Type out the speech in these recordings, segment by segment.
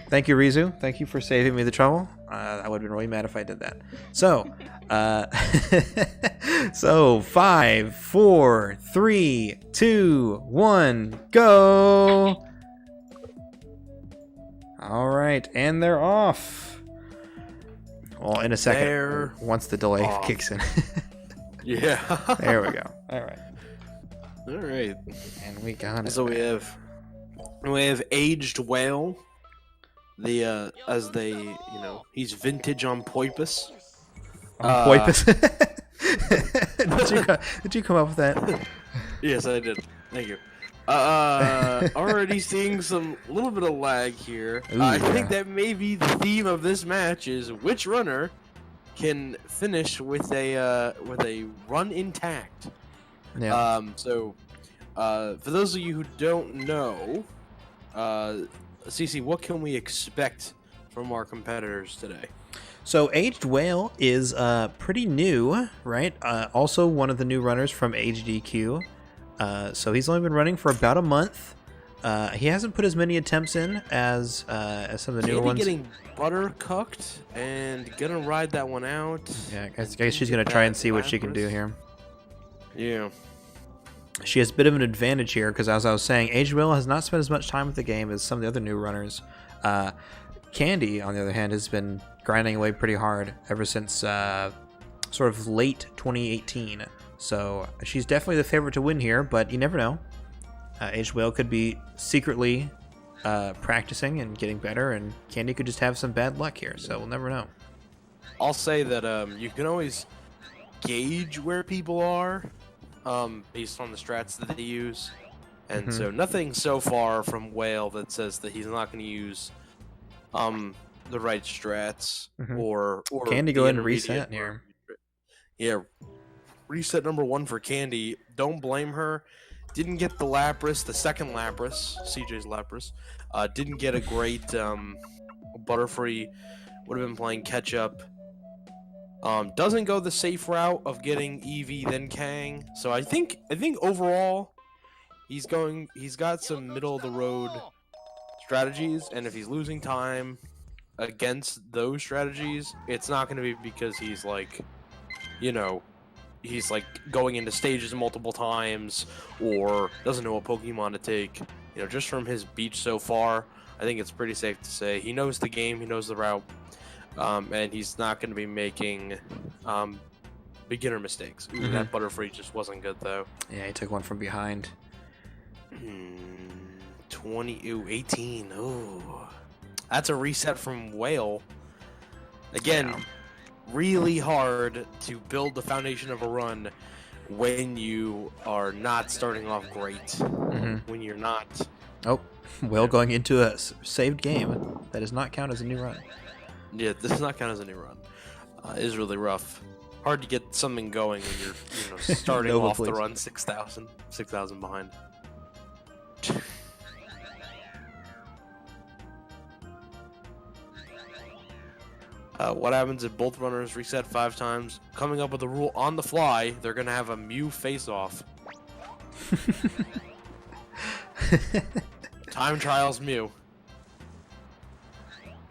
Thank you, Rizu. Thank you for saving me the trouble. I would have been really mad if I did that. So, so 5, 4, 3, 2, 1, go. All right, and they're off. Well, in a second, They're once the delay off. kicks in. Yeah. There we go. All right, All right. and we got it. So we have AgedWhale. As they, he's vintage on Poipus. Poipus. Did you come up with that? Yes, I did. Thank you. Already seeing a little bit of lag here. Ooh, I yeah. think that maybe the theme of this match is which runner can finish with a run intact. Yeah. So, for those of you who don't know, Cece, what can we expect from our competitors today? So AgedWhale is pretty new, right? Also one of the new runners from AgedEQ. So he's only been running for about a month. He hasn't put as many attempts in as some of the newer ones. Getting butter cooked and gonna ride that one out. Yeah, I guess she's gonna try and see what she can do here. Yeah. She has a bit of an advantage here because, as I was saying, AgedWhale has not spent as much time with the game as some of the other new runners. Candy, on the other hand, has been grinding away pretty hard ever since sort of late 2018. So she's definitely the favorite to win here, but you never know. AgedWhale could be secretly practicing and getting better, and Candy could just have some bad luck here, so we'll never know. I'll say that you can always gauge where people are based on the strats that they use. And so nothing so far from Whale that says that he's not going to use the right strats or Candy, go ahead and reset here. Yeah, reset number 1 for Candy. Don't blame her. Didn't get the Lapras, the second Lapras, CJ's Lapras. Didn't get a great Butterfree. Would have been playing catch up. Doesn't go the safe route of getting Eevee then Kang. So I think overall he's got some middle of the road strategies, and if he's losing time against those strategies, it's not going to be because he's like, he's like going into stages multiple times or doesn't know what Pokemon to take. Just from his beach so far, I think it's pretty safe to say he knows the game, he knows the route. And he's not going to be making beginner mistakes. Ooh, that Butterfree just wasn't good, though. Yeah, he took one from behind. 18. Ooh. That's a reset from Whale. Again, really hard to build the foundation of a run when you are not starting off great. When you're not... Oh, Whale going into a saved game. That does not count as a new run. Yeah, this does not count as a new run. It is really rough. Hard to get something going when you're starting Nova, off please. the run 6,000 behind. What happens if both runners reset 5 times? Coming up with a rule on the fly, they're going to have a Mew face-off. Time trials Mew.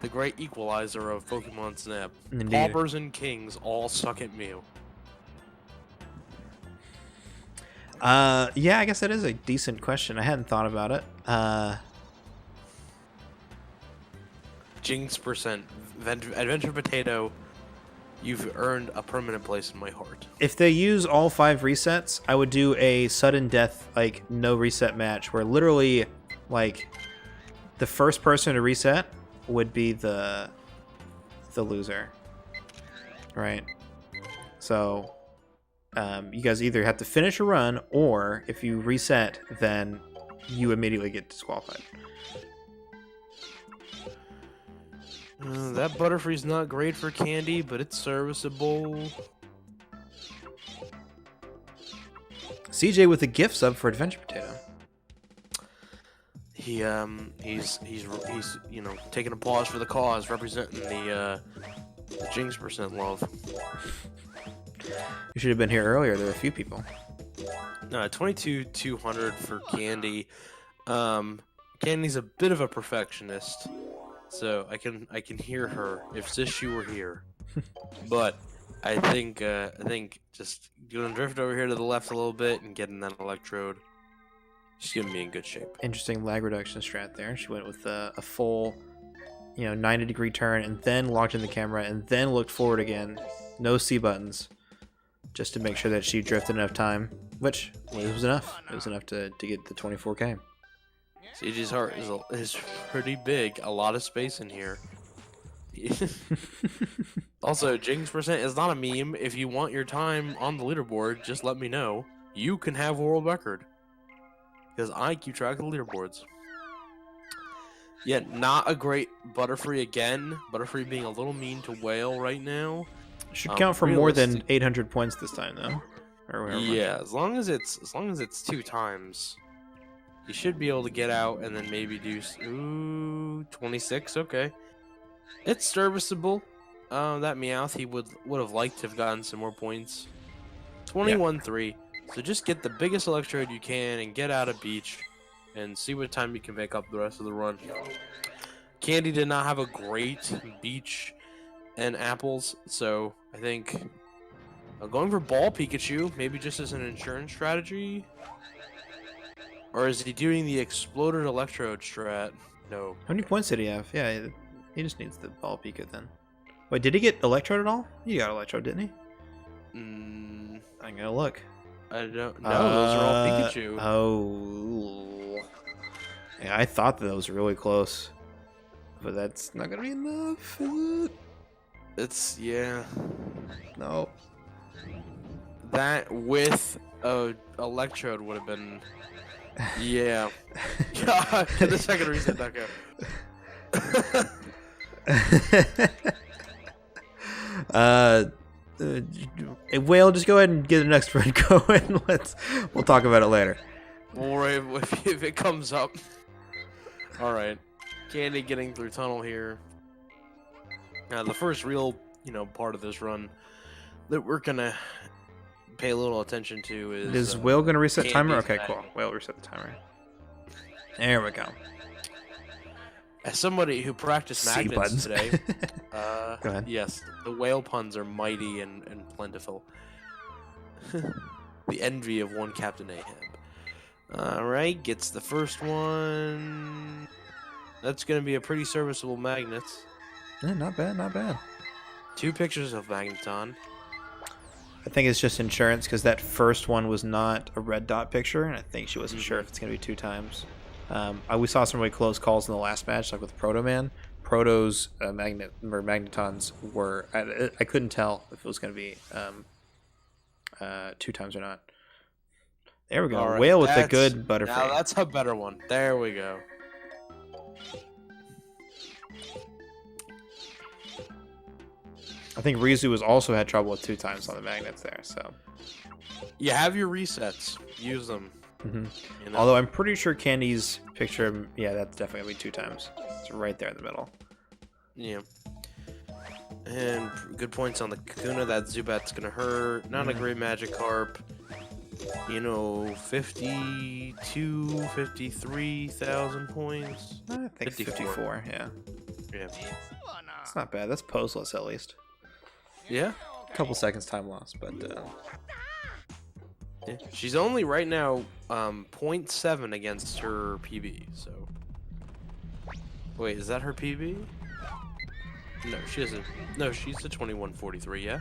The great equalizer of Pokemon Snap. Indeed. Paupers and kings all suck at Mew. Yeah, I guess that is a decent question. I hadn't thought about it. Jinx percent. Adventure Potato, you've earned a permanent place in my heart. If they use all 5 resets, I would do a sudden death, like, no reset match, where literally, like, the first person to reset would be the loser, right? So you guys either have to finish a run, or if you reset, then you immediately get disqualified. That Butterfree's not great for Candy, but it's serviceable. CJ with a gift sub for Adventure Potato. He's taking applause for the cause, representing the Jinx percent love. You should have been here earlier. There were a few people. 22,200 for Candy. Candy's a bit of a perfectionist, so I can hear her if she were here. But I think just gonna drift over here to the left a little bit and getting that electrode. She's gonna be in good shape. Interesting lag reduction strat there. She went with a full, 90-degree turn and then locked in the camera and then looked forward again. No C buttons, just to make sure that she drifted enough time, which it was enough. It was enough to get the 24K. CG's heart is pretty big. A lot of space in here. Also, Jinx percent is not a meme. If you want your time on the leaderboard, just let me know. You can have world record. Because I keep track of the leaderboards. Yeah, not a great Butterfree again. Butterfree being a little mean to Whale right now. Should count for more than 800 points this time, though. Or yeah, as long as it's 2 times, you should be able to get out and then maybe do 26. Okay, it's serviceable. That Meowth, he would have liked to have gotten some more points. 21-3. So just get the biggest electrode you can and get out of Beach and see what time you can make up the rest of the run. Candy did not have a great Beach and apples, so I think going for Ball Pikachu, maybe just as an insurance strategy. Or is he doing the exploded electrode strat? No. How many points did he have? Yeah, he just needs the Ball Pika then. Wait, did he get electrode at all? He got electrode, didn't he? I'm gonna look. I don't know. Those are all Pikachu. Oh. Yeah, I thought that was really close. But that's not gonna be enough, is it? It's, yeah. No. That with a electrode would have been, yeah. God, get the second reset back up. Whale, just go ahead and get the next run going. We'll talk about it later. Alright, if it comes up. Alright. Candy getting through tunnel here. Now the first real, part of this run that we're gonna pay a little attention to is Whale gonna reset Candy's timer? Okay, bag. cool. Whale reset the timer. There we go. As somebody who practiced C magnets buttons. today, Go ahead. yes, the whale puns are mighty and plentiful. The envy of one Captain Ahab. Alright, gets the first one. That's going to be a pretty serviceable magnet. Yeah, not bad, not bad. 2 pictures of Magneton. I think it's just insurance because that first one was not a red dot picture, and I think she wasn't sure if it's going to be 2 times. We saw some really close calls in the last match, like with Proto Man. Proto's Magnetons were... I couldn't tell if it was going to be 2 times or not. There we go. All right, Whale with the good Butterfree. Now that's a better one. There we go. I think Rizu has also had trouble with 2 times on the magnets there, so... You have your resets. Use them. Although I'm pretty sure Candy's picture, yeah, that's definitely gonna be 2 times. It's right there in the middle. Yeah. And good points on the Kakuna. That Zubat's gonna hurt. Not a great Magikarp. 53,000 points. I think 54, yeah. Yeah. It's not bad. That's poseless at least. Yeah? A couple seconds time loss, but Yeah. She's only right now 0.7 against her PB, so... Wait, is that her PB? No, she isn't. No, she's a 2143, yeah?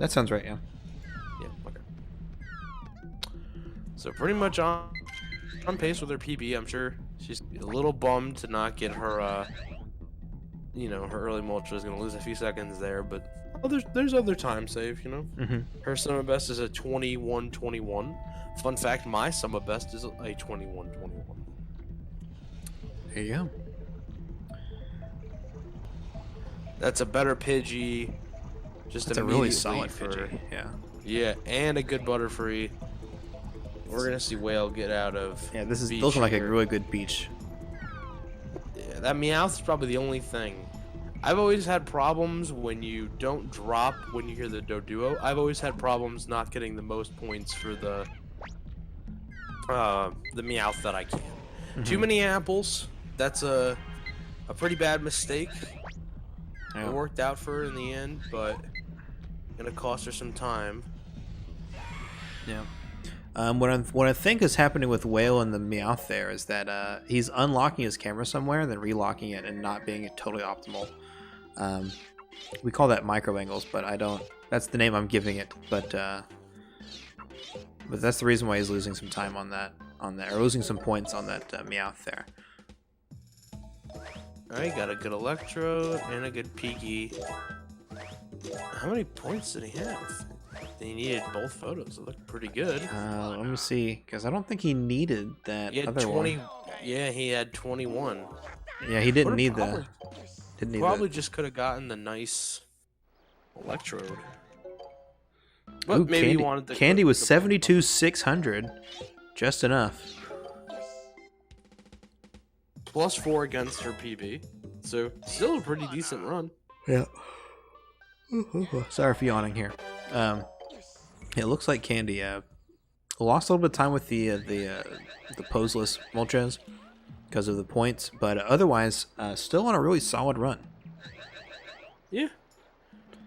that sounds right, yeah. Yeah, okay. So pretty much on pace with her PB. I'm sure she's a little bummed to not get her, her early Moltres is going to lose a few seconds there, but there's other time save, Her summer best is a 21-21. Fun fact, my summer best is a 21-21. There you go. That's a better Pidgey. It's a really solid Pidgey, yeah. Yeah, and a good Butterfree. We're gonna see Whale get out of. Yeah, this is Beach looking like a here. really good beach. Yeah, that Meowth's probably the only thing. I've always had problems when you don't drop when you hear the Doduo. I've always had problems not getting the most points for the Meowth that I can. Too many apples. That's a pretty bad mistake. Yeah. It worked out for her in the end, but gonna cost her some time. Yeah. What I think is happening with Whale and the Meowth there is that he's unlocking his camera somewhere and then relocking it and not being totally optimal. We call that micro angles, but I don't. That's the name I'm giving it. But that's the reason why he's losing some time on that, or losing some points on that Meowth there. Alright, got a good Electrode and a good Peaky. How many points did he have? He needed both photos. It looked pretty good. Let me see, because I don't think he needed that He had other 20. one. Yeah, he had 21. Yeah, he didn't need Probably, the. Didn't need probably the, just could have gotten the nice Electrode. But Ooh, maybe he wanted the Candy was 72,600, just enough. +4 against her PB, so still a pretty decent run. Yeah. Sorry for yawning here. It looks like Candy lost a little bit of time with the poseless Moltres because of the points, but otherwise still on a really solid run. Yeah.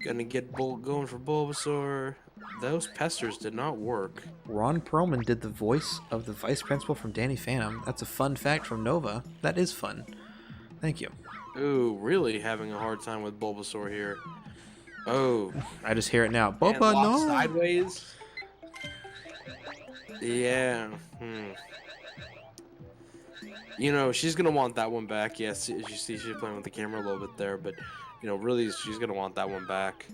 Gonna get going for Bulbasaur. Those pesters did not work. Ron Perlman did the voice of the vice principal from Danny Phantom. That's a fun fact from Nova. That is fun. Thank you. Ooh, really having a hard time with Bulbasaur here. Oh. I just hear it now. And Boba, locked no! sideways. Yeah. You know, she's gonna want that one back. Yes, as you see, she's playing with the camera a little bit there, but you know, really, she's gonna want that one back.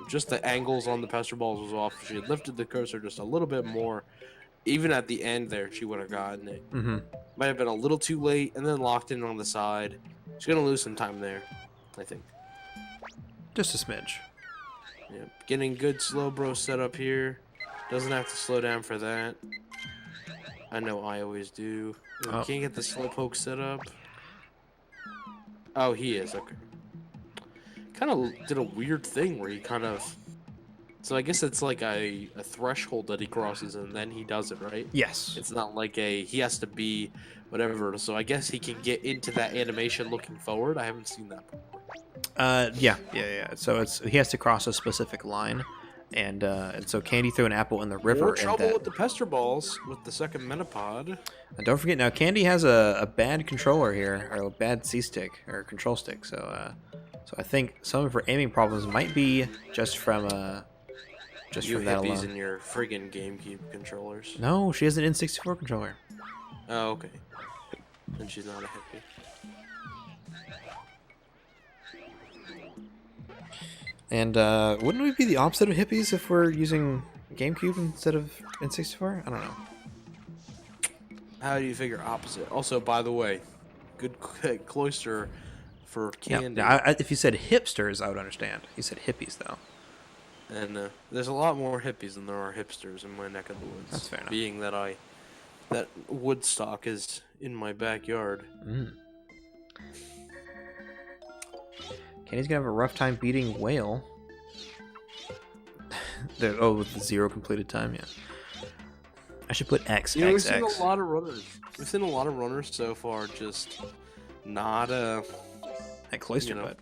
Just the angles on the Pester Balls was off. If she had lifted the cursor just a little bit more, even at the end there, she would have gotten it. Might have been a little too late, and then locked in on the side. She's gonna lose some time there, I think. Just a smidge. Yeah, getting good slow bro set up here. Doesn't have to slow down for that. I know I always do. Oh. Can't get the slowpoke set up. Oh, he is. Okay. Kind of did a weird thing where he kind of... So I guess it's like a threshold that he crosses and then he does it, right? Yes. It's not like he has to be whatever. So I guess he can get into that animation looking forward. I haven't seen that before. Yeah. So he has to cross a specific line, and so Candy threw an apple in the river. More trouble and with the Pester Balls with the second Metapod. And don't forget, now Candy has a bad controller here, or a bad C-stick, or control stick, so I think some of her aiming problems might be just from You from that hippies alone. in your friggin' GameCube controllers. No, she has an N64 controller. Oh, okay. Then she's not a hippie. And wouldn't we be the opposite of hippies if we're using GameCube instead of N64? I don't know. How do you figure opposite? Also, by the way, good cloister for Candy. Now, if you said hipsters, I would understand. You said hippies, though. And there's a lot more hippies than there are hipsters in my neck of the woods. That's fair enough. Being that Woodstock is in my backyard. Candy's gonna have a rough time beating Whale. With the 0 completed time, yeah. I should put X. You know, we've X, seen X. a lot of runners. We've seen a lot of runners so far, just not At Cloister, you know. but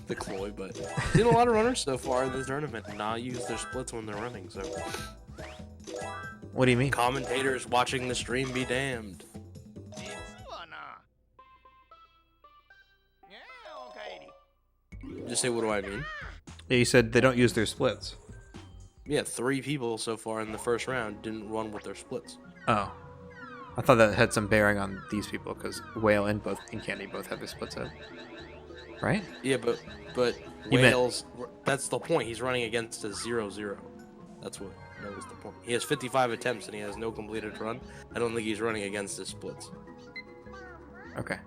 the Cloy, but seen a lot of runners so far in this tournament not use their splits when they're running. So, what do you mean? commentators watching the stream be damned. Just say, what do I mean? Yeah, you said they don't use their splits. Yeah, 3 people so far in the first round didn't run with their splits. Oh, I thought that had some bearing on these people because Whale and Candy both have their splits up, right? Yeah, but You meant- Wales. That's the point. He's running against a 0-0. That was the point. He has 55 attempts and he has no completed run. I don't think he's running against his splits. Okay.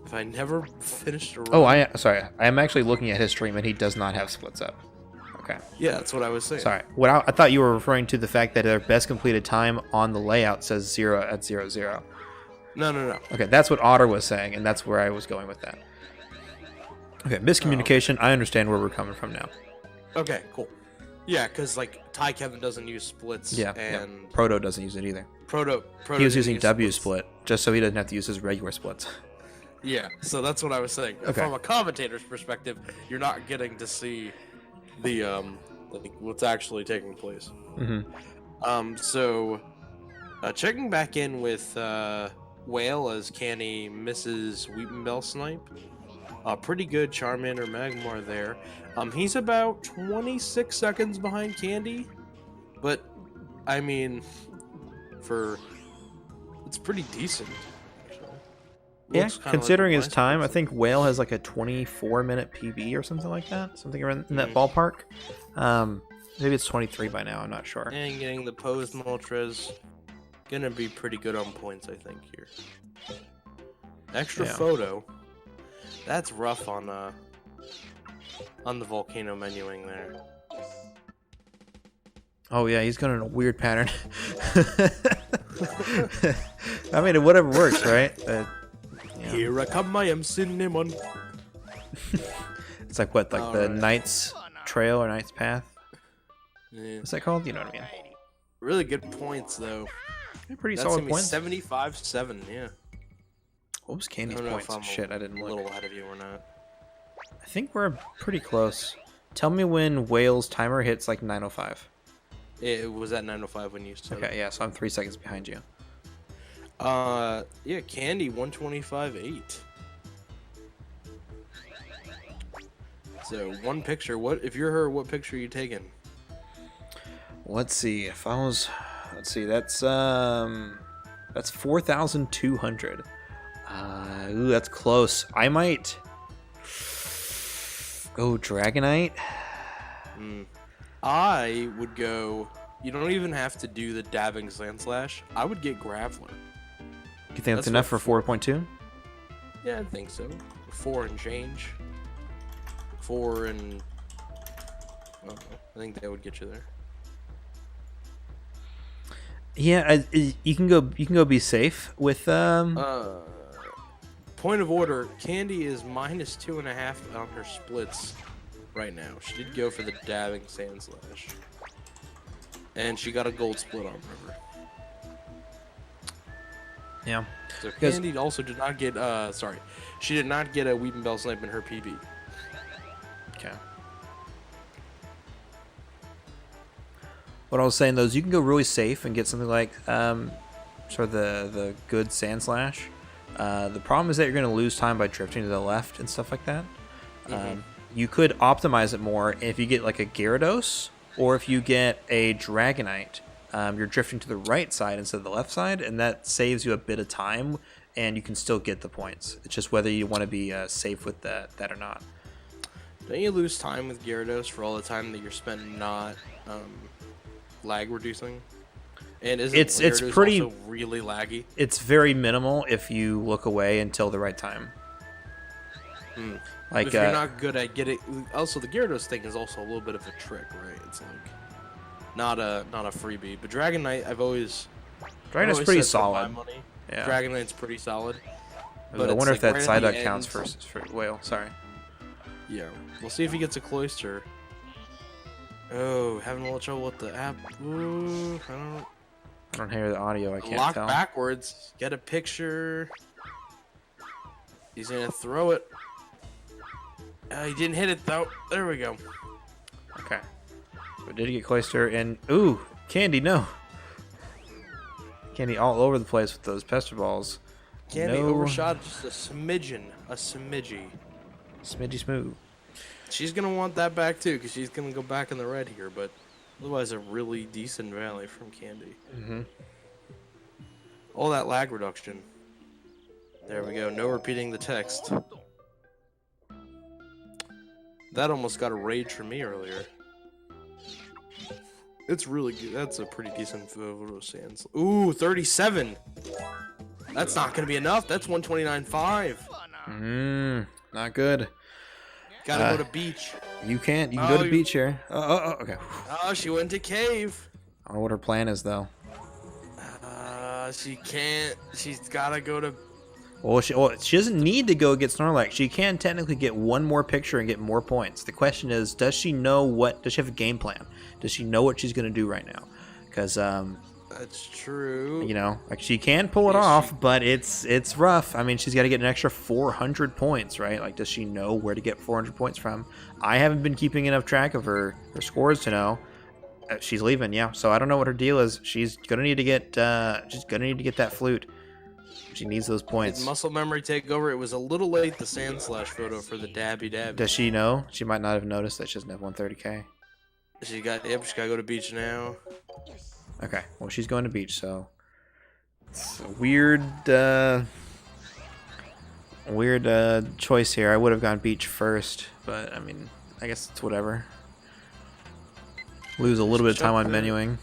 If I never finished a run. Oh, sorry. I am actually looking at his stream and he does not have splits up. Okay. Yeah, that's what I was saying. Sorry. I thought you were referring to the fact that their best completed time on the layout says 0 at 0-0. No. Okay, that's what Otter was saying, and that's where I was going with that. Okay, miscommunication. I understand where we're coming from now. Okay, cool. Yeah, because like Ty Kevin doesn't use splits. Yeah, and Proto doesn't use it either. Proto He was using use W splits. split just so he doesn't have to use his regular splits. Yeah, so that's what I was saying. Okay. From a commentator's perspective, you're not getting to see the like what's actually taking place. So checking back in with Whale as Candy misses Weepenbell snipe. Pretty good Charmander Magmar there. He's about 26 seconds behind Candy, but I mean, it's pretty decent. Yeah, Looks kinda considering like his time, I think Whale has like a 24-minute PB or something like that. Something around in that ballpark. Maybe it's 23 by now, I'm not sure. And getting the posed Moltres, gonna be pretty good on points, I think, here. Extra photo. That's rough on the volcano menuing there. Oh yeah, he's going in a weird pattern. I mean, whatever works, right? Here I come, I am cinnamon. It's like what, like the Knight's Trail or Knight's Path? Yeah. What's that called? You know what I mean? Really good points, though. Yeah, pretty That's solid points. 75-7, yeah. What was Candy's I don't know points? if I'm Shit, I didn't a look. little ahead of you or not. I think we're pretty close. Tell me when Whale's timer hits like 9:05. It was at 9:05 when you started. Okay, yeah, so I'm 3 seconds behind you. Yeah, Candy 125.8. So one picture. What if you're her? What picture are you taking? Let's see. If I was, let's see. That's 4,200. Ooh, that's close. I might go Dragonite. I would go. You don't even have to do the dabbing Sandslash. I would get Graveler. You think that's enough for 4.2? Yeah, I think so. 4 and change. 4 and I think that would get you there. Yeah, you can go. You can go be safe with Point of order: Candy is -2.5 on her splits right now. She did go for the dabbing Sandslash, and she got a gold split on River. Yeah. So Candy also did not get. Sorry, she did not get a Weepenbell snipe in her PB. Okay. What I was saying though is you can go really safe and get something like sort of the good Sandslash. The problem is that you're going to lose time by drifting to the left and stuff like that. You could optimize it more if you get like a Gyarados or if you get a Dragonite. You're drifting to the right side instead of the left side, and that saves you a bit of time, and you can still get the points. It's just whether you want to be safe with that or not. Don't you lose time with Gyarados for all the time that you're spending not lag reducing? And it's Gyarados pretty also really laggy? It's very minimal if you look away until the right time. Like if you're not good at getting, also the Gyarados thing is also a little bit of a trick, right? It's like not a freebie. But Dragonite, Dragonite's pretty solid. Yeah. Dragonite's pretty solid. But I wonder if that Psyduck counts for Whale. Sorry. Yeah, we'll see if he gets a Cloyster. Oh, having a little trouble with the app. Ooh, I don't hear the audio. I can't lock tell. Backwards. Get a picture. He's gonna throw it. He didn't hit it though. There we go. Okay. But did he get Cloyster? And ooh, Candy, no. Candy all over the place with those Pester Balls. Candy overshot just a smidgen, a smidgy. Smidgy smooth. She's gonna want that back too, because she's gonna go back in the red here. But otherwise, a really decent rally from Candy. All that lag reduction. There we go. No repeating the text. That almost got a rage from me earlier. It's really good. That's a pretty decent photo sands. Ooh, 37. That's not gonna be enough. That's 129.5. Not good. Gotta go to beach. You can't. You can go to beach here. Okay. Oh, she went to cave. I don't know what her plan is though. She can't. She's gotta go to. Well, she doesn't need to go get Snorlax. She can technically get one more picture and get more points. The question is, does she have a game plan? Does she know what she's going to do right now? Because, that's true. you know, like she can pull it off, but it's rough. I mean, she's got to get an extra 400 points, right? Like, does she know where to get 400 points from? I haven't been keeping enough track of her scores to know. She's leaving, yeah. So I don't know what her deal is. She's gonna need to get that flute. She needs those points. Did muscle memory take over? It was a little late, the Sandslash photo for the Dabby. Does she know? She might not have noticed that she doesn't have 130k. She gotta go to beach now. Okay, well, she's going to beach, so it's a weird choice here. I would have gone beach first, but I mean, I guess it's whatever. Lose a little bit of time on menuing.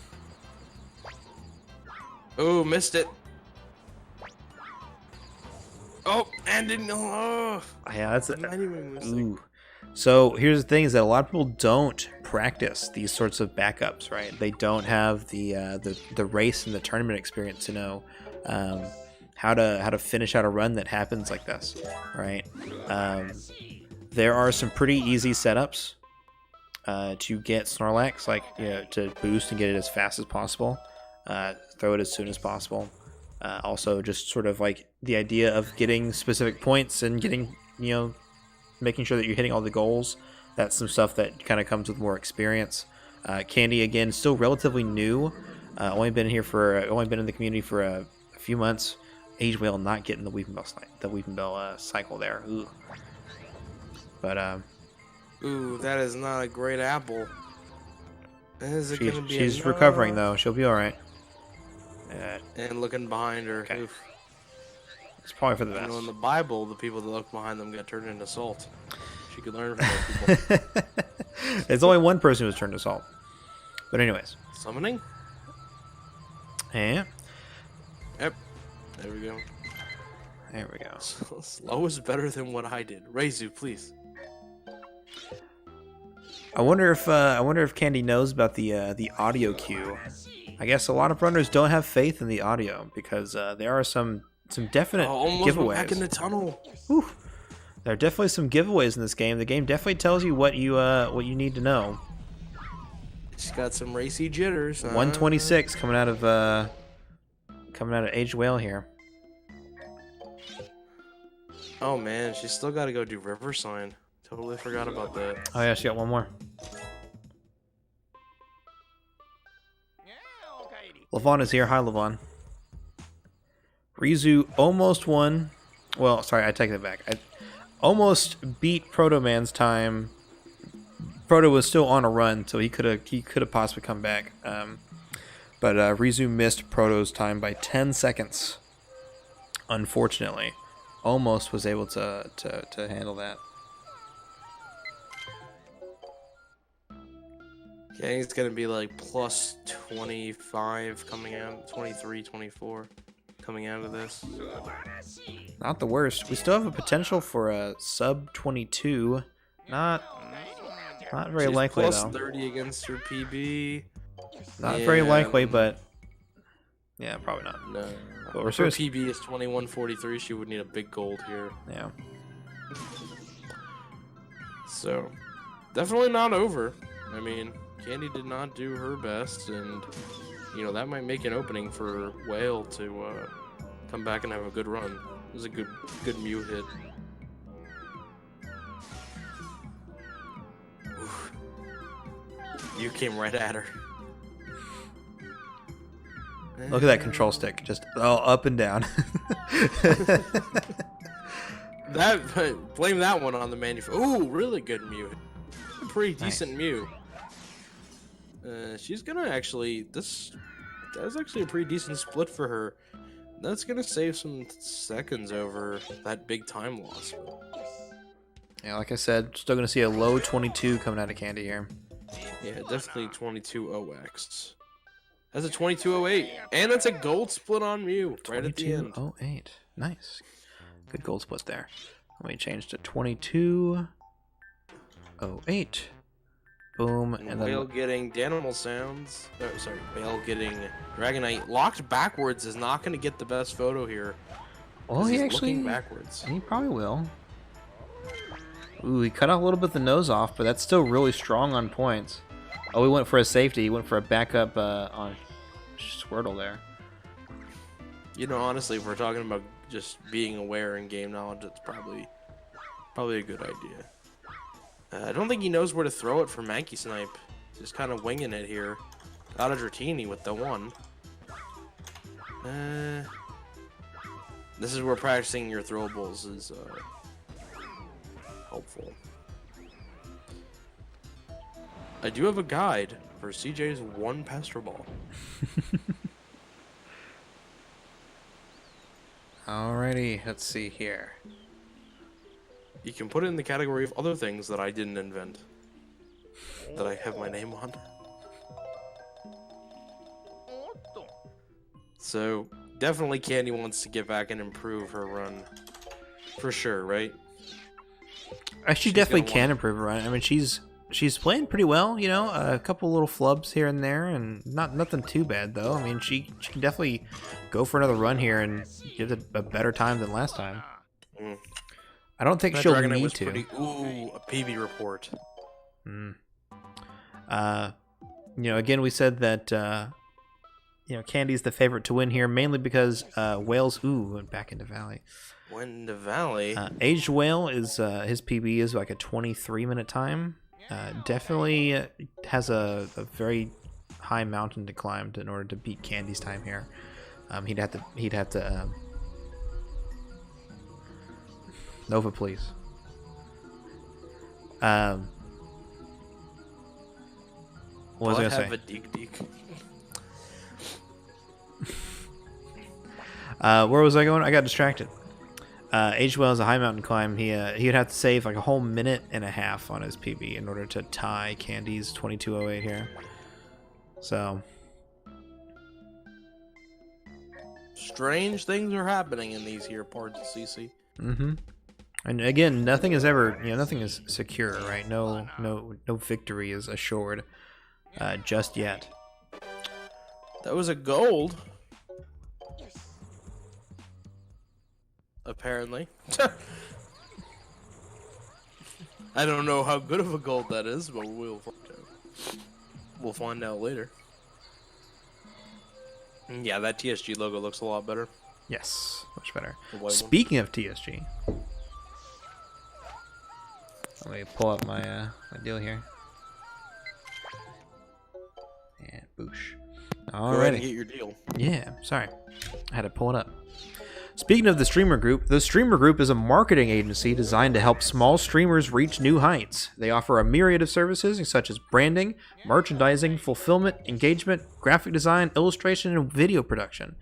Oh, missed it. Oh, and didn't. Oh, yeah, that's it. Ooh. So here's the thing: is that a lot of people don't practice these sorts of backups, right? They don't have the race and the tournament experience to know how to finish out a run that happens like this, right? There are some pretty easy setups to get Snorlax, like, you know, to boost and get it as fast as possible, throw it as soon as possible. Also, just sort of like the idea of getting specific points and getting, you know, making sure that you're hitting all the goals. That's some stuff that kind of comes with more experience. Candy, again, still relatively new. Only been in the community for a few months. AgedWhale not getting the Weeping Bell cycle there. Ooh. But ooh, that is not a great apple. She's recovering though. She'll be all right. And looking behind her. Okay. It's probably for the best. You know, in the Bible, the people that look behind them got turned into salt. She could learn from those people. It's only one person who was turned to salt. But anyways. Summoning? Yeah. Yep. There we go. There we go. Slow is better than what I did. Reizu, please. I wonder if Candy knows about the audio cue. I guess a lot of runners don't have faith in the audio because there are some definite giveaways. Back in the tunnel. Whew. There are definitely some giveaways in this game. The game definitely tells you what you need to know. She's got some racy jitters. 126 coming out of AgedWhale here. Oh man, she's still got to go do River Sign. Totally forgot about that. Oh yeah, she got one more. Levon is here. Hi, Levon. Rizu almost won. Well, sorry, I take that back. I almost beat Proto Man's time. Proto was still on a run, so he could have possibly come back. But Rizu missed Proto's time by 10 seconds. Unfortunately, almost was able to handle that. Yeah, he's gonna be like plus 25 coming out, 23, 24 coming out of this. Not the worst. We still have a potential for a sub 22. Not very She's likely plus though. 30 against her PB. Not very likely, but yeah, probably not. No. But we're Her PB is 2143. She would need a big gold here. Yeah. So, definitely not over. I mean, Candy did not do her best, and you know that might make an opening for Whale to come back and have a good run. It was a good Mew hit. Oof. You came right at her. Look at that control stick, just up and down. Blame that one on the manufacturer. Ooh, really good Mew. Pretty decent Mew. She's gonna actually. That's actually a pretty decent split for her. That's gonna save some seconds over that big time loss. Yeah, like I said, still gonna see a low 22 coming out of Candy here. Yeah, definitely 22-0x. That's a 22-08, and that's a gold split on Mew right at the end. 22-08, nice, good gold split there. Let me change to 22-08. Boom, and Whale getting Danimal Sounds. Oh, sorry, Whale getting Dragonite. Locked backwards is not going to get the best photo here. Well, he he's actually looking backwards. he probably will. Ooh, he cut off a little bit of the nose off, but that's still really strong on points. Oh, he went for a safety. He went for a backup on Squirtle there. You know, honestly, if we're talking about just being aware in game knowledge, it's probably a good idea. I don't think he knows where to throw it for Mankey Snipe. Just kind of winging it here. Got a Dratini with the 1. This is where practicing your throwables is helpful. I do have a guide for CJ's 1 Pester Ball. Alrighty, let's see here. You can put it in the category of other things that I didn't invent. That I have my name on. So, definitely Candy wants to get back and improve her run. For sure, right? She definitely can improve her run. I mean, she's playing pretty well, you know, a couple little flubs here and there, and nothing too bad, though. I mean, she can definitely go for another run here and give it a better time than last time. I don't think she'll need to. Ooh, a PB report. You know, again, we said that, you know, Candy's the favorite to win here, mainly because Whale's, went back into Valley. Went into Valley? AgedWhale is, his PB is like a 23-minute time. Definitely has a very high mountain to climb in order to beat Candy's time here. He'd have to Nova, please. What was I gonna say? Have a deek. Where was I going? I got distracted. AgedWhale is a high mountain climb. He'd have to save like a whole minute and a half on his PB in order to tie Candy's 22:08 here. So strange things are happening in these here parts of CC. And again, nothing is ever, you know, nothing is secure, right? No victory is assured just yet. That was a gold. Apparently. I don't know how good of a gold that is, but we'll find out. We'll find out later. Yeah, that TSG logo looks a lot better. Yes, much better. Speaking of TSG, let me pull up my my deal here. And boosh. All right. Get your deal. Yeah, sorry, I had to pull it up. Speaking of the Streamer Group, the Streamer Group is a marketing agency designed to help small streamers reach new heights. They offer a myriad of services such as branding, merchandising, fulfillment, engagement, graphic design, illustration, and video production.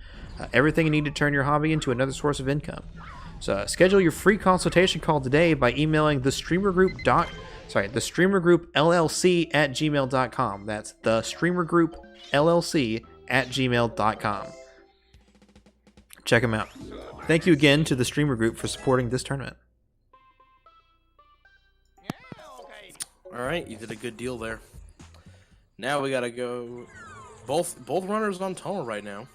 Everything you need to turn your hobby into another source of income. So schedule your free consultation call today by emailing the streamergroup LLC@gmail.com. That's the streamergroup LLC@gmail.com. Check them out. Thank you again to the Streamer Group for supporting this tournament. Alright, you did a good deal there. Now we gotta go... Both runners on tunnel right now.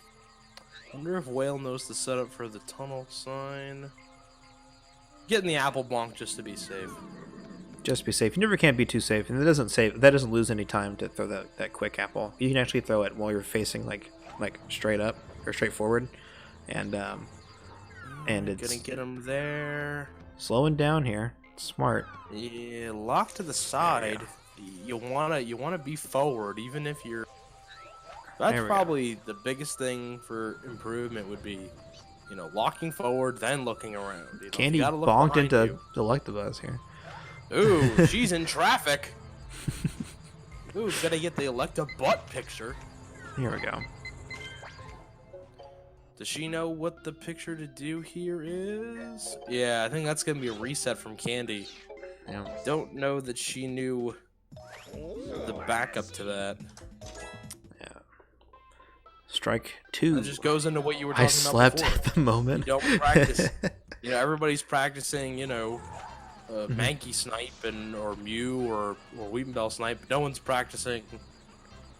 Wonder if Whale knows the setup for the tunnel sign. Getting the apple bonk just to be safe. Just be safe. You never can be too safe, and that doesn't lose any time to throw that quick apple. You can actually throw it while you're facing like straight up or straight forward. And it's gonna get him there. Slowing down here. Smart. Yeah, lock to the side. You wanna be forward, even if you're. That's probably the biggest thing for improvement would be, you know, locking forward then looking around. You know, Candy bonked into Electabuzz here. Ooh, she's in traffic. Ooh, gotta get the Electabuzz picture. Here we go. Does she know what the picture to do here is? Yeah, I think that's going to be a reset from Candy. Yeah. Don't know that she knew the backup to that. Yeah. Strike 2. That just goes into what you were talking about slept before. at the moment. You don't practice. You know, everybody's practicing, you know, Mankey Snipe or Mew or Weepinbell Snipe. No one's practicing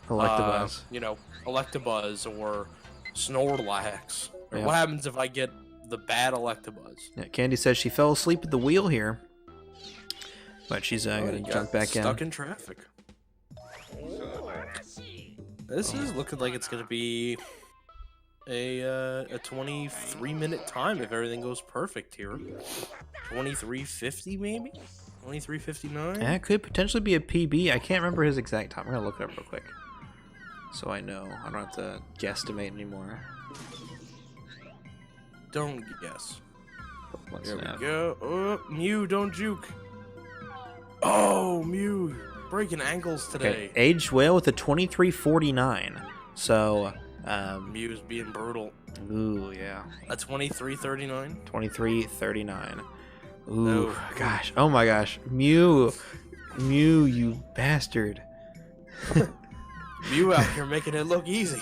Electabuzz. You know, Electabuzz or Snorlax. Or Yeah. what happens if I get the bad Electabuzz. Yeah, Candy says she fell asleep at the wheel here, but she's going to jump back stuck in traffic. This is looking like it's going to be a 23-minute time if everything goes perfect here. 23:50 maybe? 23:59? Yeah, it could potentially be a PB. I can't remember his exact time. I'm going to look it up real quick, so I know. I don't have to guesstimate anymore. Don't guess. There we go. Oh, Mew, don't juke. Oh, Mew, breaking ankles today. Okay, AgedWhale with a 23:49. So, Mew's being brutal. Ooh, yeah. A 23:39. 23:39. Ooh, oh. Gosh. Oh my gosh. Mew, you bastard. Mew out here making it look easy.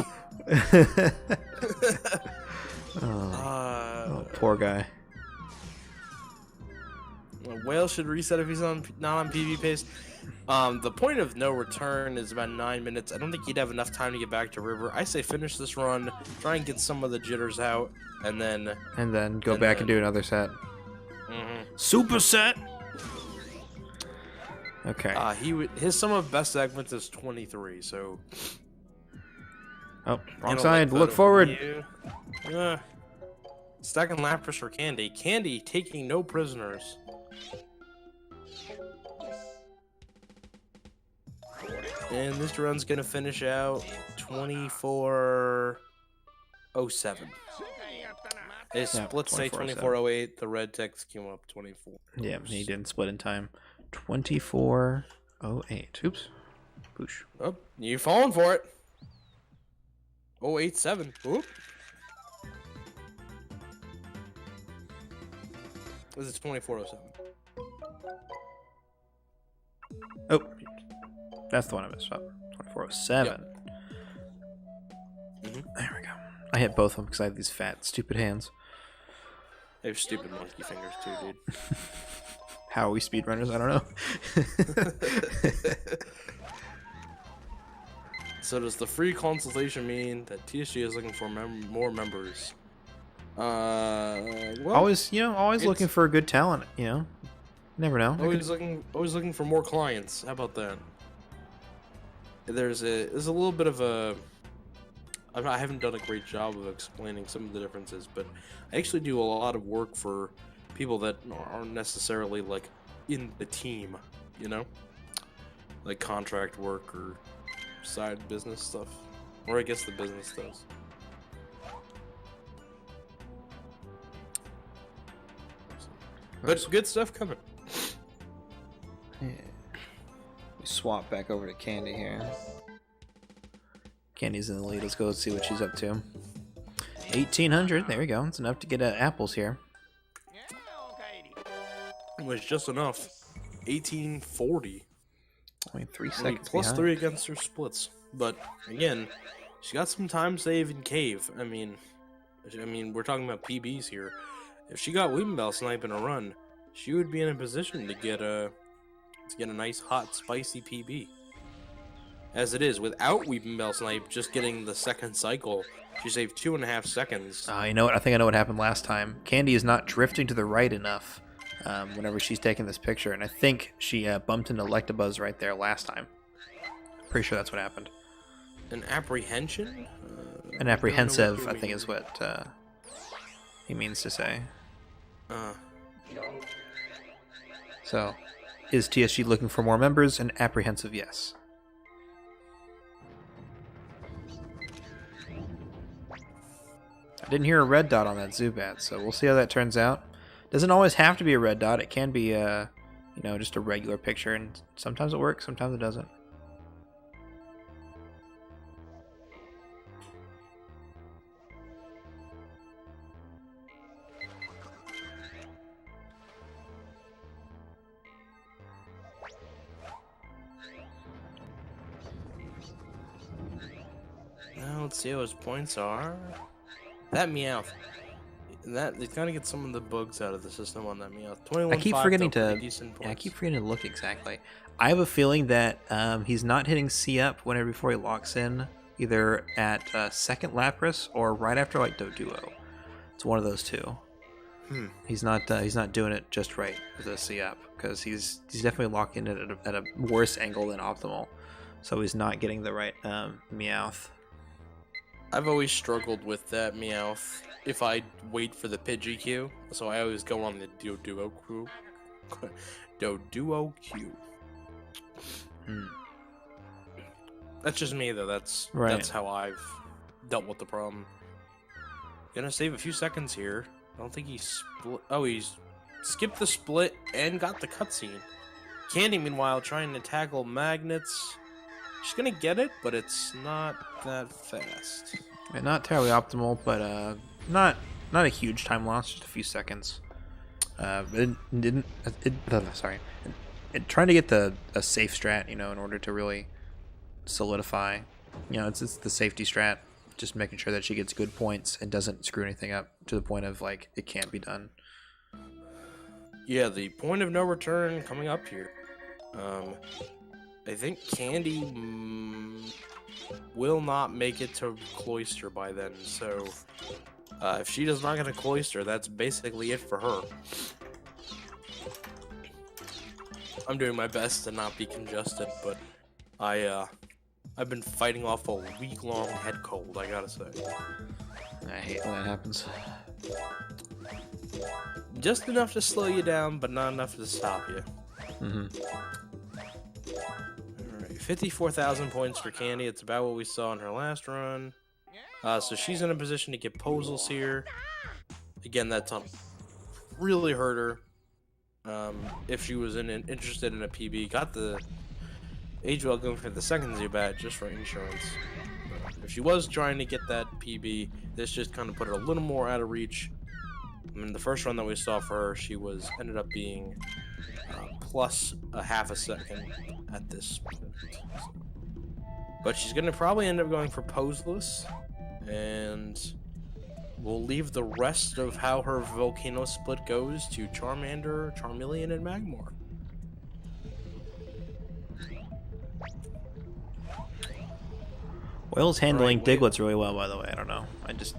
Oh, poor guy. Whale should reset if he's not on PB pace. The point of no return is about 9 minutes. I don't think he'd have enough time to get back to River. I say finish this run, try and get some of the jitters out, and then go back and do another set. Super set. Okay. His sum of best segments is 23. So. Oh, wrong side. Look forward. Second Lapras for Candy. Candy taking no prisoners. And this run's gonna finish out 24:07. His split say 24:08. The red text came up 24. Yeah, he didn't split in time. 24:08. Oops. Boosh. Oh, you falling for it? 087. Oop. This is 24:07. Oh, that's the one I missed up. 24:07. Yep. There we go. I hit both of them because I have these fat, stupid hands. They have stupid monkey fingers too, dude. How are we speedrunners? I don't know. So does the free consultation mean that TSG is looking for more members? Well, always looking for good talent. Never know. Always looking for more clients. How about that? There's a little bit of a. I haven't done a great job of explaining some of the differences, but I actually do a lot of work for people that aren't necessarily like in the team, like contract work or side business stuff, or I guess the business does. But good stuff coming. Yeah. We swap back over to Candy here. Candy's in the lead. Let's go see what she's up to. 1,800. There we go. It's enough to get apples here. It was just enough. 1,840. Only 3 seconds plus behind. 3 against her splits. But again, she got some time save in cave. I mean, we're talking about PBs here. If she got Weepinbell Snipe in a run, she would be in a position to get a nice hot spicy PB. As it is, without Weepinbell Snipe, just getting the second cycle, she saved 2.5 seconds. You know what? I think I know what happened last time. Candy is not drifting to the right enough whenever she's taking this picture, and I think she bumped into Electabuzz right there last time. Pretty sure that's what happened. An apprehension? An apprehensive, I think is what he means to say. So, is TSG looking for more members? An apprehensive yes. I didn't hear a red dot on that Zubat, so we'll see how that turns out. Doesn't always have to be a red dot. It can be just a regular picture, and sometimes it works, sometimes it doesn't. Now let's see how his points are. That Meowth. They gotta get some of the bugs out of the system on that Meowth. 21. I keep forgetting to. Yeah, I keep forgetting to look exactly. I have a feeling that he's not hitting C up whenever before he locks in, either at second Lapras or right after like Doduo. It's one of those two. He's not doing it just right with the C-up, because he's definitely locking it at a worse angle than optimal, so he's not getting the right Meowth. I've always struggled with that Meowth if I wait for the Pidgey Q, so I always go on the Doduo Q. Doduo Q. That's just me though. That's how I've dealt with the problem. Gonna save a few seconds here. I don't think he split. Oh, he's skipped the split and got the cutscene. Candy, meanwhile, trying to tackle magnets. She's gonna get it, but it's not that fast. Yeah, not terribly optimal, but not a huge time loss, just a few seconds. Trying to get a safe strat, in order to really solidify. It's the safety strat. Just making sure that she gets good points and doesn't screw anything up to the point of like it can't be done. Yeah, the point of no return coming up here. I think Candy will not make it to Cloyster by then, so if she does not get a Cloyster, that's basically it for her. I'm doing my best to not be congested, but I've been fighting off a week-long head cold, I gotta say. I hate when that happens. Just enough to slow you down, but not enough to stop you. Alright, 54,000 points for Candy. It's about what we saw in her last run. So she's in a position to get Posals here. Again, that's really hurt her. If she was interested in a PB, got the AgedWhale going for the second Zubat just for insurance. If she was trying to get that PB, this just kind of put her a little more out of reach. I mean, the first run that we saw for her, she ended up being plus a half a second at this point. But she's going to probably end up going for Poseless, and we'll leave the rest of how her Volcano split goes to Charmander, Charmeleon, and Magmar. Whale's handling Diglett's really well, by the way. I don't know. I guess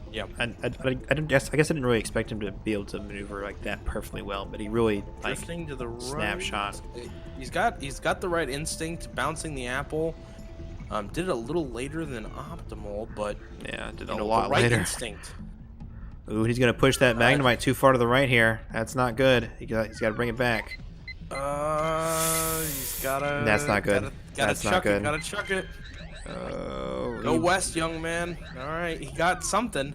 I didn't really expect him to be able to maneuver like that perfectly well, but he really drifting to the snapshot. He's got the right instinct, bouncing the apple. Did it a little later than optimal, but yeah, did a lot later. Instinct. Ooh, he's gonna push that Magnemite too far to the right here. That's not good. He's got to bring it back. He's gotta. That's not good. That's not good. Gotta chuck it. Go west, young man. All right, he got something.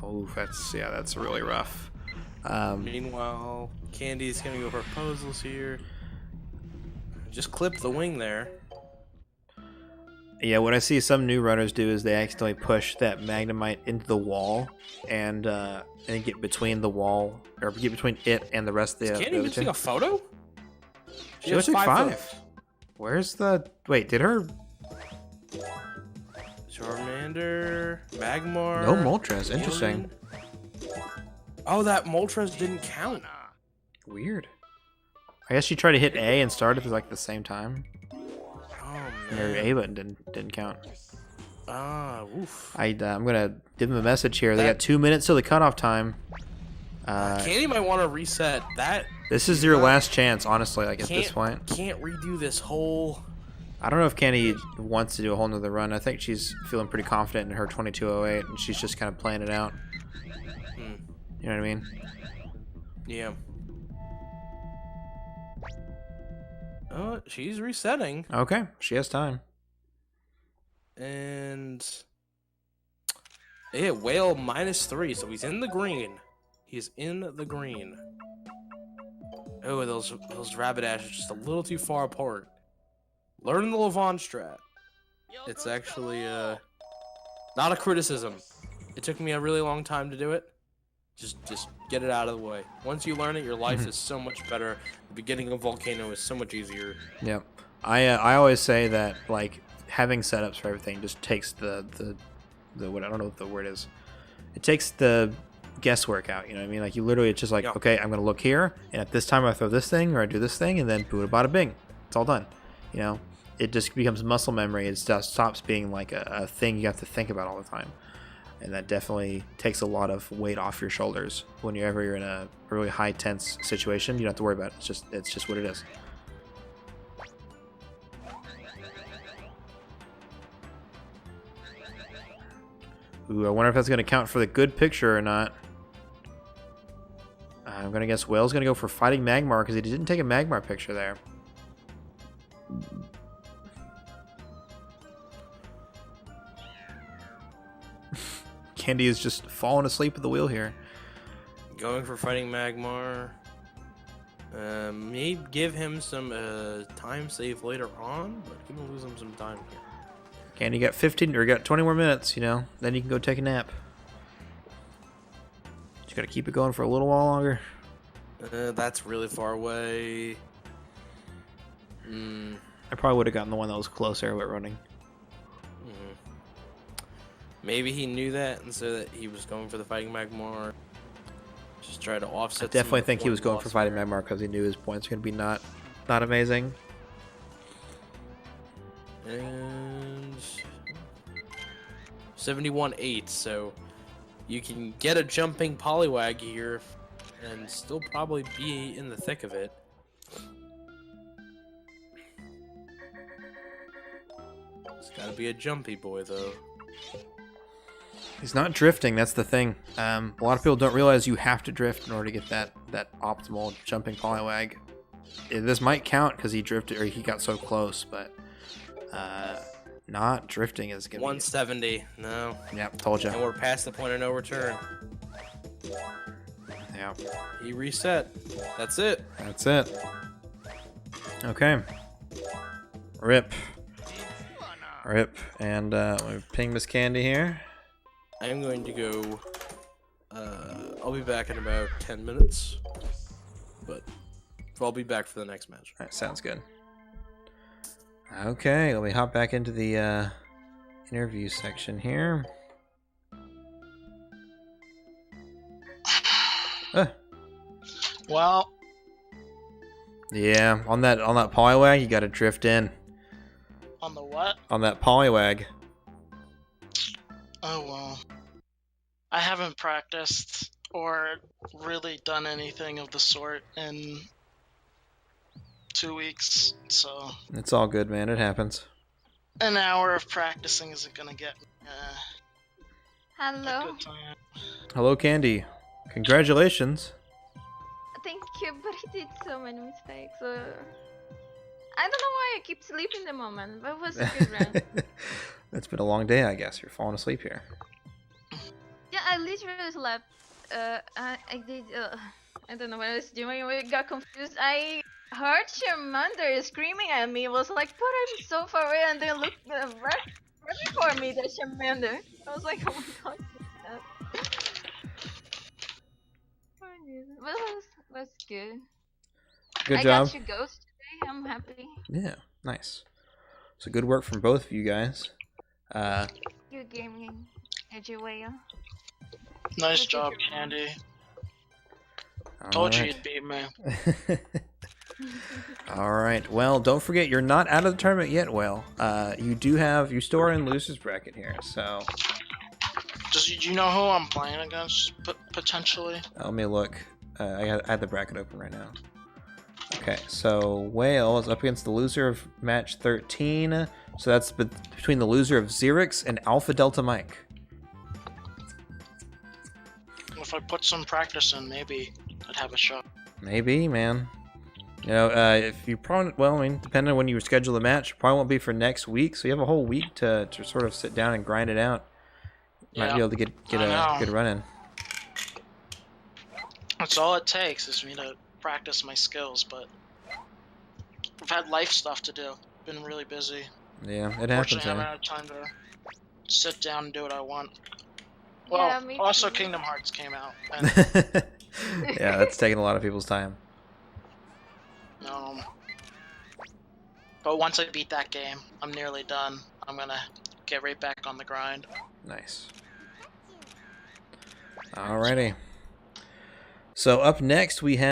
Oh, that's really rough. Meanwhile, Candy's gonna go for Posals here. Just clip the wing there. Yeah, what I see some new runners do is they accidentally push that Magnemite into the wall and get between the wall, or get between it and the rest of the. Is Candy even take a photo? She looks like 5. Where's the? Wait, did her? Charmander, Magmar. No Moltres. Interesting. Oh, that Moltres didn't count. Weird. I guess she tried to hit A and started at like the same time. Oh man. Or A button didn't count. Oof. I'm gonna give them a message here. They got 2 minutes till the cutoff time. Candy might want to reset that. This is your last chance, honestly. Like at this point, can't redo this whole. I don't know if Candy wants to do a whole nother run. I think she's feeling pretty confident in her 2208, and she's just kind of playing it out. You know what I mean? Yeah. Oh, she's resetting. Okay, she has time. And yeah, Whale -3, so he's in the green. He's in the green. Oh, those Rapidash are just a little too far apart. Learn the Levant strat. It's actually not a criticism. It took me a really long time to do it. Just get it out of the way. Once you learn it, your life is so much better. The beginning of Volcano is so much easier. Yep. I always say that like having setups for everything just takes the what, I don't know what the word is. It takes the guesswork out. You know what I mean? Like you literally, it's just like, okay, I'm gonna look here, and at this time I throw this thing or I do this thing, and then booda bada bing, it's all done. You know, it just becomes muscle memory. It just stops being like a thing you have to think about all the time. and that definitely takes a lot of weight off your shoulders whenever you're in a really high tense situation. You don't have to worry about it. It's just what it is. Ooh, I wonder if that's going to count for the good picture or not. I'm going to guess Whale's going to go for fighting Magmar because he didn't take a Magmar picture there. Candy is just falling asleep at the wheel here. Going for fighting Magmar. Maybe give him some time save later on, but gonna lose him some time here. Candy got 15 or got 20 more minutes, you know. Then you can go take a nap. Just gotta keep it going for a little while longer. That's really far away. I probably would have gotten the one that was closer with running. Maybe he knew that, and so that he was going for the fighting Magmar. Just try to offset. I definitely think he was going for fighting Magmar because he knew his points were gonna be not amazing. And 71-8, so you can get a jumping Poliwag here and still probably be in the thick of it. It's gotta be a jumpy boy, though. He's not drifting, that's the thing. A lot of people don't realize you have to drift in order to get that optimal jumping Poliwag. This might count because he drifted or he got so close, but not drifting is gonna 170. No. Yep, told you. And we're past the point of no return. Yeah. He reset. That's it. That's it. Okay. Rip. Rip. And let me ping Miss Candy here. I'm going to go. I'll be back in about 10 minutes. But I'll be back for the next match. Alright, sounds good. Okay, let me hop back into the interview section here. Well, yeah, on that Poliwag, you got to drift in. on the what? On that Poliwag. Oh well. I haven't practiced or really done anything of the sort in 2 weeks, so It's all good, man. It happens. an hour of practicing isn't gonna get me a Hello. good time. Hello, Candy. Congratulations. Thank you, but I did so many mistakes. I don't know why I keep sleeping the moment, but it was a good run. It's been a long day, I guess. You're falling asleep here. Yeah, I literally slept. I did. I don't know what I was doing. I got confused. I heard Charmander screaming at me. It was like, but I'm so far away, and then looked right before me. There's Charmander. I was like, oh my god, what's that? But it was good. Good I job. got you Ghost today. I'm happy. Yeah, nice. So good work from both of you guys. You gave me AgedWhale. Nice job, Candy. Told you you'd beat me. All right. Well, don't forget you're not out of the tournament yet, Whale. You still are in losers bracket here. So. Do you know who I'm playing against potentially? Let me look. I had the bracket open right now. Okay, so Whale is up against the loser of match 13. So that's between the loser of Xerix and Alpha Delta Mike. If I put some practice in, maybe I'd have a shot. Maybe, man. You know, if you probably, well, I mean, depending on when you schedule the match, probably won't be for next week. So you have a whole week to sort of sit down and grind it out. Might be able to get a good run in. That's all it takes is me to practice my skills, but I've had life stuff to do. Been really busy. Yeah, it happens. Fortunately, I haven't had time to sit down and do what I want. Well, Yeah, also Kingdom Hearts came out. And, yeah, that's taking a lot of people's time. But once I beat that game, I'm nearly done. I'm gonna get right back on the grind. Nice. Alrighty. So up next we have